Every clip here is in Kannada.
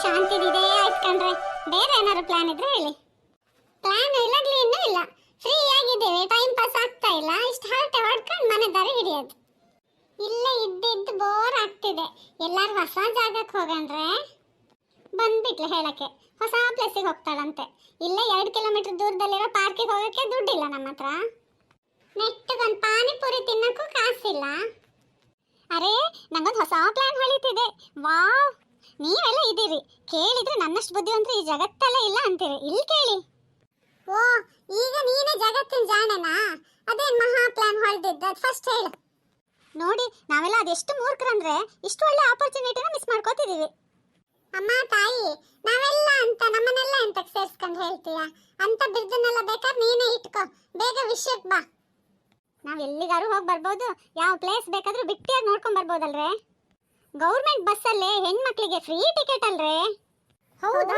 ಶಾಂತಿದಿದೆ ಆಯ್ತು ಕಣ್ರೆ. ಬೇರೆ ಏನಾದ್ರು ಪ್ಲಾನ್ ಇದ್ರೆ ಹೇಳಿ. ಪ್ಲಾನ್ ಇಲ್ಲಗ್ಲಿ ಇನ್ನೂ ಇಲ್ಲ, ಫ್ರೀ ಆಗಿದ್ದೇವೆ, ಟೈಮ್ ಪಾಸ್ ಆಗ್ತಾ ಇಲ್ಲ, ಇಷ್ಟು ಹರಟೆ ಹೊಡ್ಕೊಂಡು ಮನೆ ದಾರಿ ಹಿಡಿಯೋದು. ಇಲ್ಲೇ ಇದ್ದಿದ್ದು ಬೋರ್ ಆಗ್ತಿದೆ, ಎಲ್ಲಾರು ಹೊಸ ಜಾಗಕ್ಕೆ ಹೋಗಂಡ್ರೆ ಬಂದ್ಬಿಟ್ಲು ಹೇಳಕ್ಕೆ ಹೊಸ ಪ್ಲೇಸಿಗೆ ಹೋಗ್ತಾಳಂತೆ. ಇಲ್ಲೇ 2 ಕಿಲೋಮೀಟರ್ ದೂರದಲ್ಲಿರೋ ಪಾರ್ಕಿಗೆ ಹೋಗಕ್ಕೆ ದುಡ್ಡಿಲ್ಲ ನಮ್ಮ ಹತ್ರ. ನೆಟ್ಟಗೊಂದು ಪಾನಿಪುರಿ ತಿನ್ನಕ್ಕೂ ಕಾಸಿಲ್ಲ. ಅರೆ ನಂಗೊಂದು ಹೊಸ ಪ್ಲಾನ್ ಹೊಳಿತಿದೆ. ವಾವ್, ನೀವೆಲ್ಲ ಇದ್ದೀರಿ, ಕೇಳಿದ್ರೆ ನನ್ನಷ್ಟು ಬುದ್ಧಿವಂತರು ಈ ಜಗತ್ತಲ್ಲೇ ಇಲ್ಲ ಅಂತೀರಿ. ಇಲ್ಲಿ ಕೇಳಿ. ಓ, ಈಗ ನೀನೇ ಜಗತ್ತಿನ ಜಾಣನಾ? ಅದೇನ್ ಮಹಾ ಪ್ಲಾನ್ ಹೊಳ್ದಿದ್ದ, ಅದು ಫಸ್ಟ್ ಹೇಳು. ನೋಡಿ, ನಾವೆಲ್ಲ ಅದೆಷ್ಟು ಮೂರ್ಖರಂದ್ರೆ ಇಷ್ಟು ಒಳ್ಳೆ ಆಪರ್ಚುನಿಟಿನ ಮಿಸ್ ಮಾಡ್ಕೋತಿದೀವಿ. ಅಮ್ಮ ತಾಯಿ, ನಾವೆಲ್ಲ ಅಂತ ನಮ್ಮನ್ನೆಲ್ಲ ಎಂತಕ್ಕೆ ಸೇರ್ಸ್ಕೊಂಡು ಹೇಳ್ತೀಯ? ಅಂತ ಬಿದ್ದನ್ನೆಲ್ಲ ಬೇಕಾದ್ರೆ ನೀನೇ ಇಟ್ಕೋ, ಬೇಗ ವಿಷಯಕ್ಕೆ ಬಾ. ನಾವ್ ಎಲ್ಲಿಗಾರು ಹೋಗಿ ಬರ್ಬೋದು, ಯಾವ ಪ್ಲೇಸ್ ಬೇಕಾದ್ರೂ ಬಿಟ್ಟಿಯಾಗಿ ನೋಡ್ಕೊಂಡ್ ಬರ್ಬೋದಲ್ರೇ. ಗೌರ್ಮೆಂಟ್ ಬಸ್ಸಲ್ಲೇ ಹೆಣ್ಮಕ್ಳಿಗೆ ಫ್ರೀ ಟಿಕೆಟ್ ಅಲ್ರೇ. ಹೌದಾ?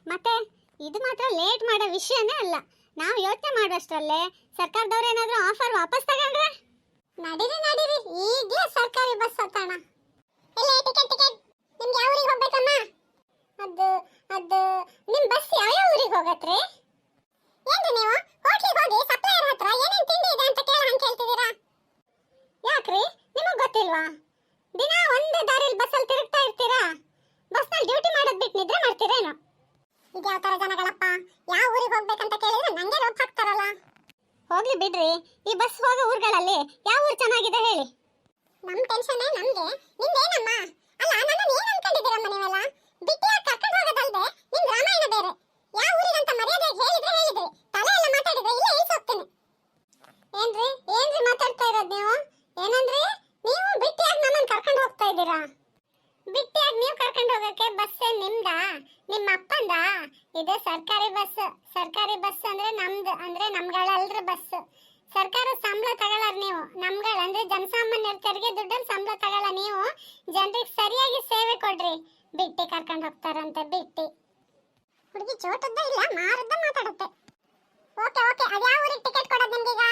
ಮತ್ತೆ ಇದು ಮಾತ್ರ ಲೇಟ್ ಮಾಡೋ ವಿಷಯನೇ ಅಲ್ಲ. ನಾವು ಯೋಚನೆ ಮಾಡೋಷ್ಟರಲ್ಲೇ ಸರ್ಕಾರದವ್ರು ಏನಾದ್ರೂ ಆಫರ್ ವಾಪಸ್ ತಗೊಂಡ್ರೆ ನಡೀರಿ ನಡೀರಿ, ಈಗಲೇ ಸರ್ಕಾರಿ ಬಸ್ ಹತ್ತೋಣ. ಎಲ್ಲ ಟಿಕೆಟ್ ಟಿಕೆಟ್. ನಿಮ್ಗೆ ಯಾವ ಊರಿಗೆ ಹೋಗ್ಬೇಕಮ್ಮ? ಅದು ನಿಮ್ ಬಸ್ ಯಾವ ಊರಿಗೆ ಹೋಗತ್ರಿ? ಏನ್ರಿ ನೀವು ಹೋಟ್ಲಿಗೆ ಹೋಗಿ ಸಪ್ಲೈಯರ್ ಹತ್ರ ಏನೇನ್ ತಿಂಡಿ ಇದೆ ಅಂತ ಹಂಗೆ ಕೇಳ್ತಿದ್ದೀರಾ? ಯಾಕ್ರಿ, ನಿಮಗ್ ಗೊತ್ತಿಲ್ವಾ? ದಿನ ಒಂದೇ ದಾರಿಯಲ್ಲಿ ಬಸ್ಸಲ್ಲಿ ತಿರುಗ್ತಾ ಇರ್ತೀರಾ? ಬಸ್ನಲ್ಲಿ ಡ್ಯೂಟಿ ಮಾಡೋದ್ ಬಿಟ್ಟು ನಿದ್ರೆ ಮಾಡ್ತೀರೇನು? ಇದ್ಯಾವ ತರ ಜನಗಳಪ್ಪ, ಯಾವ ಊರಿಗೆ ಹೋಗ್ಬೇಕಂತ ಕೇಳಿದ್ರೆ ನಂಗೆ ರೋಪ್ ಹಾಕ್ತಾರಲ್ಲ. ಹೋಗ್ಲಿ ಬಿಡ್ರಿ, ಈ ಬಸ್ ಹೋಗೋ ಊರುಗಳಲ್ಲಿ ಯಾವ ಊರು ಚೆನ್ನಾಗಿದೆ ಹೇಳಿ. ನಮ್ ಟೆನ್ಷನ್ ನಮ್ಗೆ, ನಿಮ್ದೇನಮ್ಮ? ಅಲ್ಲ, ನನ್ನನ್ನು ಏನ್ ಅನ್ಕೊಂಡಿದ್ದೀರಮ್ಮ ನೀವೆಲ್ಲ? ಬಿಟ್ಟಿಯಾಗಿ ಕರ್ಕೊಂಡು ಹೋಗೋದಲ್ದೆ ನಿಮ್ ರಾಮಾಯಣ ಬೇರೆ. ಯಾವ ಊರಿಗಂತ ಮರ್ಯಾದೆಯಾಗಿ ಹೇಳಿದ್ರಿ, ತಲೆ ಎಲ್ಲ ಮಾತಾಡಿದ್ರೆ ಇಲ್ಲೇ ಇಳಿಸೋಗ್ತೀನಿ. ಏನ್ರಿ ಮಾತಾಡ್ತಾ ಇರೋದು ನೀವು? ಏನಂದ್ರಿ? ನೀವು ಬಿಟ್ಟಿಯಾಗಿ ನಮ್ಮನ್ನು ಕರ್ಕೊಂಡು ಹೋಗ್ತಾ ಇದ್ದೀರಾ? ಬಿಟ್ಟಿಯಾಗಿ ನೀವು ಕರ್ಕೊಂಡು ಹೋಗಕ್ಕೆ ಬಸ್ ನಿಮ್ದಾ, ನಿಮ್ಮ ಅಪ್ಪಂದ? ಇದು ಸರ್ಕಾರಿ ಬಸ್. ಸರ್ಕಾರಿ ಬಸ್ ಅಂದ್ರೆ ನಮ್ದು, ಅಂದ್ರೆ ನಮ್ಗಳಲ್ರ ಬಸ್. ಸರ್ಕಾರ ಸಂಬಳ ತಗೊಳ್ಳಾರ ನೀವು, ನಮ್ಗಳ ಅಂದ್ರೆ ಜನಸಾಮಾನ್ಯರ ತೆರಿಗೆ ದುಡ್ಡಲ್ಲಿ ಸಂಬಳ ತಗೊಳ್ಳ ನೀವು. ಜನರಿಗೆ ಸರಿಯಾಗಿ ಸೇವೆ ಕೊಡ್ರಿ. ಬಿಟ್ಟಿ ಕರ್ಕೊಂಡು ಹೋಗ್ತಾರಂತೆ, ಬಿಟ್ಟಿ. ಹುಡುಗಿ ಚೋಟದ್ದ ಇಲ್ಲ ಮಾರದ್ದ ಮಾತಾಡುತ್ತೆ. ಓಕೆ ಓಕೆ, ಅದು ಯಾವ ಊರಿಗೆ ಟಿಕೆಟ್ ಕೊಡೋದು ನಿಮ್ಗೀಗ?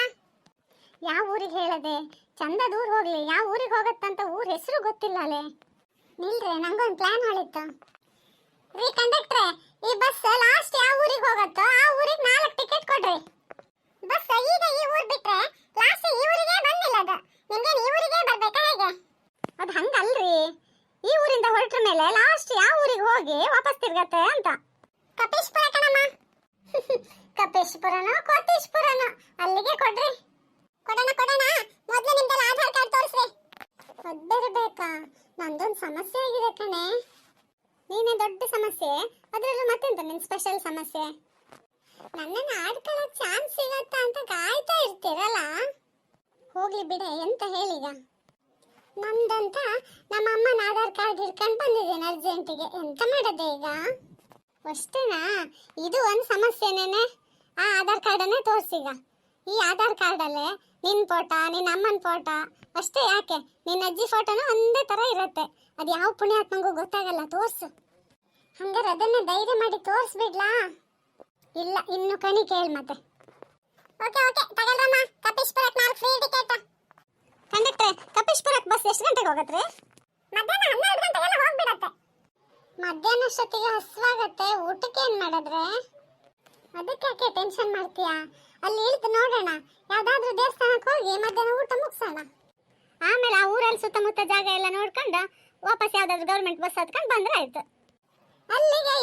ಯಾವ ಊರಿಗೆ ಹೇಳದೆ? ಚಂದ ದೂರ ಹೋಗ್ಲಿ, ಯಾವ ಊರಿಗೆ ಹೋಗತ್ತಂತ ಊರ ಹೆಸರು ಗೊತ್ತಿಲ್ಲ ಅಲ್ಲೇ. ನಿಲ್ರಿ, ನಂಗೊಂದು ಪ್ಲಾನ್ ಹೇಳಿತ್ತು. ರೀ ಕಂಡಕ್ಟ್ರೆ, ಈ ಬಸ್ ಲಾಸ್ಟ್ ಯಾವ ಊರಿಗೆ ಹೋಗತ್ತೋ ಆ ಊರಿಗೆ 4 ಟಿಕೆಟ್ ಕೊಡ್ರಿ. ಬಸ್ ಈಗ ಈ ಊರು ಬಿಟ್ರೆ ಲಾಸ್ಟ್ ಈ ಊರಿಗೆ ಬಂದಿಲ್ಲ. ಅದು ನಿಮ್ಗೆ ಈ ಊರಿಗೆ ಬರ್ಬೇಕಾ ಹೇಗೆ? ಅದು ಹಂಗಲ್ರಿ, ಈ ಊರಿಂದ ಹೊರಟ್ರ ಮೇಲೆ ಲಾಸ್ಟ್ ಯಾವ ಊರಿಗೆ ಹೋಗಿ ವಾಪಸ್ ತಿರ್ಗತ್ತೆ ಅಂತ. ಕಪೇಶ್ಪುರ ಕಣಮ್ಮ. ಕಪೇಶ್ಪುರನೋ ಕೋಟೇಶ್ಪುರನೋ, ಅಲ್ಲಿಗೆ ಕೊಡ್ರಿ. ಕೊಡೋಣ. ಮೊದಲು ನಿಮ್ದೆಲ್ಲ ಆಧಾರ್ ಕಾರ್ಡ್ ತೋರಿಸ್ರಿ. ಬೇಕಾ? ನಂದೊಂದು ಸಮಸ್ಯೆ ಆಗಿದೆ ಕಣೆ. ನೀನೇ ದೊಡ್ಡ ಸಮಸ್ಯೆ, ಅದರಲ್ಲೂ ಮತ್ತೆಂತ ನಿನ್ ಸ್ಪೆಷಲ್ ಸಮಸ್ಯೆ? ನನ್ನನ್ನು ಆಡ್ಕೊಳ್ಳೋಕೆ ಚಾನ್ಸ್ ಸಿಗತ್ತಾ ಅಂತ ಕಾಯ್ತಾ ಇರ್ತೀರಲ್ಲ. ಹೋಗ್ಲಿ ಬಿಡೆ, ಎಂತ ಹೇಳೀಗ? ನಮ್ದಂತ ನಮ್ಮ ಅಮ್ಮನ ಆಧಾರ್ ಕಾರ್ಡ್ ಹಿಡ್ಕೊಂಡು ಬಂದಿದ್ದೀನಿ ಅರ್ಜೆಂಟಿಗೆ. ಎಂತ ಮಾಡೋದೆ ಈಗ? ಅಷ್ಟೇನಾ? ಇದು ಒಂದು ಸಮಸ್ಯೆನೇನೆ. ಆ ಆಧಾರ್ ಕಾರ್ಡನ್ನೇ ತೋರಿಸೀಗ. ಈ ಆಧಾರ್ ಕಾರ್ಡಲ್ಲೇ ನಿನ್ನ ಫೋಟೋ, ನಿನ್ನ ಅಮ್ಮನ ಫೋಟೋ ಅಷ್ಟೇ ಯಾಕೆ, ನಿನ್ನ ಅಜ್ಜಿ ಫೋಟೋನೂ ಒಂದೇ ಥರ ಇರುತ್ತೆ. ಅದು ಯಾವ ಪುಣ್ಯಾತ್ಮಂಗೂ ಗೊತ್ತಾಗಲ್ಲ. ತೋರಿಸು. ಹಂಗಾರೆ ಅದನ್ನೇ ಧೈರ್ಯ ಮಾಡಿ ತೋರಿಸ್ಬಿಡ್ಲಾ? ಇಲ್ಲ, ಇನ್ನು ಕಣಿ ಕೇಳಿ ಮತ್ತೆ. ಓಕೆ ತಗೊಳ್ರಮ್ಮ, ಕಪೇಶ್ಪುರಕ್ಕೆ 4 ಫ್ರೀ ಟಿಕೆಟ್. ಕಂಡಕ್ಟ್ರೆ, ಕಪೇಶ್ಪುರಕ್ಕೆ ಬಸ್ ಎಷ್ಟು ಗಂಟೆಗೆ ಹೋಗತ್ರಿ? ಮಧ್ಯಾಹ್ನ 12 ಗಂಟೆಗೆಲ್ಲ ಹೋಗ್ಬಿಡತ್ತೆ. ಮಧ್ಯಾಹ್ನ ಅಷ್ಟೊತ್ತಿಗೆ ಹಸುವಾಗತ್ತೆ, ಊಟಕ್ಕೆ ಏನು ಮಾಡಿದ್ರೆ? ಅದಕ್ಕೆ ಯಾಕೆ ಟೆನ್ಷನ್ ಮಾಡ್ತೀಯಾ? ಅಲ್ಲಿ ಇಳಿದು ನೋಡೋಣ, ಯಾವ್ದಾದ್ರೂ ದೇವಸ್ಥಾನಕ್ಕೆ ಹೋಗಿ ಮಧ್ಯಾಹ್ನ ಊಟ ಮುಗಿಸೋಣ. ಆಮೇಲೆ ಆ ಊರಲ್ಲಿ ಸುತ್ತಮುತ್ತ ಜಾಗ ಎಲ್ಲ ನೋಡ್ಕೊಂಡು ವಾಪಸ್ ಯಾವ್ದಾದ್ರು ಗೌರ್ಮೆಂಟ್ ಬಸ್ ಹತ್ಕೊಂಡು ಬಂದ್ರೆ ಆಯ್ತು. ಅಲ್ಲಿಗೆ